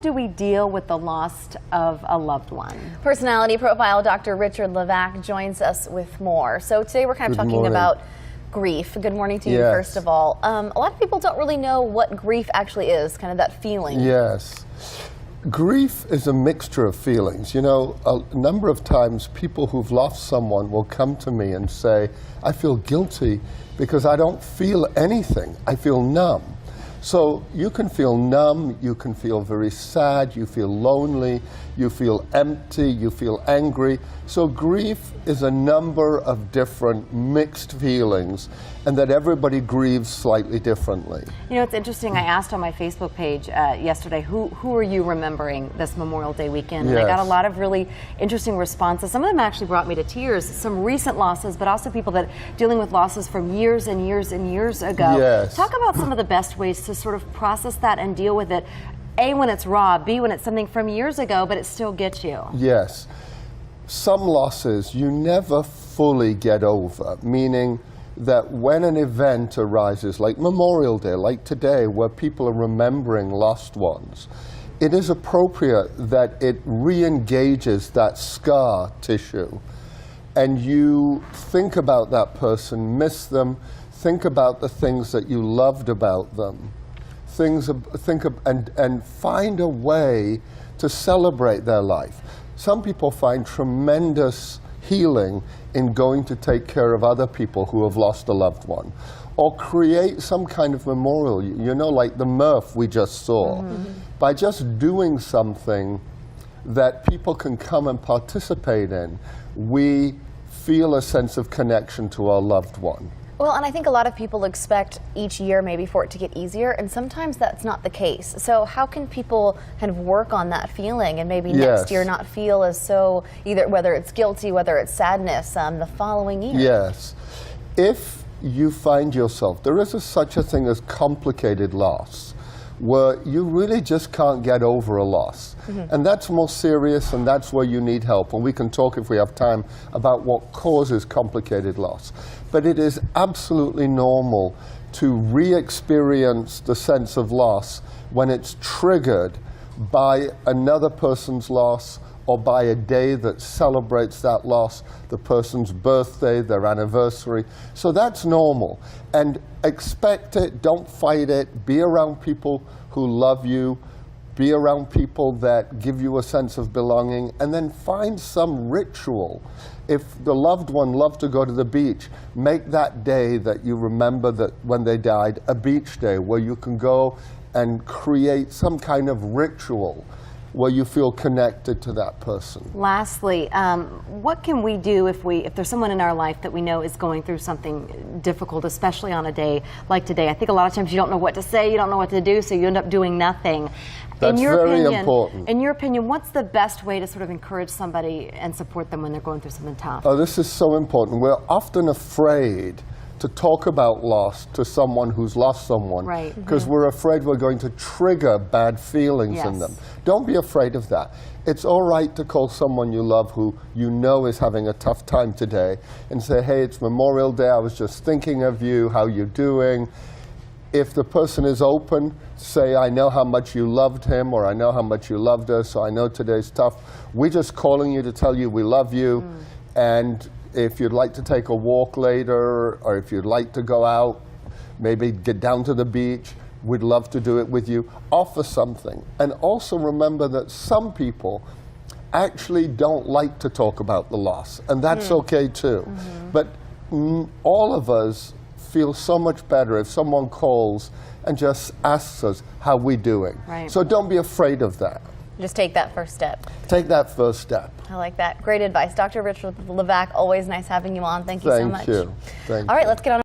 Do we deal with the loss of a loved one? Personality profile Dr. Richard Levak joins us with more. So today we're kind of talking about grief. Good morning to you, first of all. A lot of people don't really know what grief actually is, kind of that feeling. Yes. Grief is a mixture of feelings. You know, a number of times people who've lost someone will come to me and say, I feel guilty because I don't feel anything. I feel numb. So you can feel numb, you can feel very sad, you feel lonely, you feel empty, you feel angry. So grief is a number of different mixed feelings, and that everybody grieves slightly differently. You know, it's interesting. I asked on my Facebook page yesterday, who are you remembering this Memorial Day weekend? And I got a lot of really interesting responses. Some of them actually brought me to tears. Some recent losses, but also people that dealing with losses from years and years and years ago. Yes. Talk about some of the best ways to sort of process that and deal with it. A, when it's raw, B, when it's something from years ago, but it still gets you. Yes. Some losses you never fully get over, meaning that when an event arises, like Memorial Day, like today, where people are remembering lost ones, it is appropriate that it re-engages that scar tissue. And you think about that person, miss them, think about the things that you loved about them. And find a way to celebrate their life. Some people find tremendous healing in going to take care of other people who have lost a loved one, or create some kind of memorial, you know, like the Murph we just saw. By just doing something that people can come and participate in, we feel a sense of connection to our loved one. Well, and I think a lot of people expect each year maybe for it to get easier, and sometimes that's not the case. So how can people kind of work on that feeling and maybe next year not feel as so, either whether it's guilty, whether it's sadness, the following year? Yes. If you find yourself, there is such a thing as complicated loss, where you really just can't get over a loss. And that's more serious, and that's where you need help. And we can talk, if we have time, about what causes complicated loss. But it is absolutely normal to re-experience the sense of loss when it's triggered by another person's loss, or by a day that celebrates that loss, the person's birthday, their anniversary. So that's normal. And expect it, don't fight it, be around people who love you, be around people that give you a sense of belonging, and then find some ritual. If the loved one loved to go to the beach, make that day that you remember that when they died a beach day, where you can go and create some kind of ritual where you feel connected to that person. Lastly, what can we do if there's someone in our life that we know is going through something difficult, especially on a day like today? I think a lot of times you don't know what to say, you don't know what to do, so you end up doing nothing. That's very important. In your opinion, what's the best way to sort of encourage somebody and support them when they're going through something tough? Oh, this is so important. We're often afraid to talk about loss to someone who's lost someone, because we're afraid we're going to trigger bad feelings in them. Don't be afraid of that. It's all right to call someone you love who you know is having a tough time today and say, hey, it's Memorial Day, I was just thinking of you, how you doing? If the person is open, say, I know how much you loved him, or I know how much you loved her, so I know today's tough. We're just calling you to tell you we love you, and if you'd like to take a walk later, or if you'd like to go out, maybe get down to the beach, we'd love to do it with you. Offer something. And also remember that some people actually don't like to talk about the loss, and that's okay too. But all of us feel so much better if someone calls and just asks us how we're doing. So don't be afraid of that. Just take that first step. Take that first step. I like that. Great advice. Dr. Richard Levak, always nice having you on. Thank you so much. Thank you. All right, let's get on.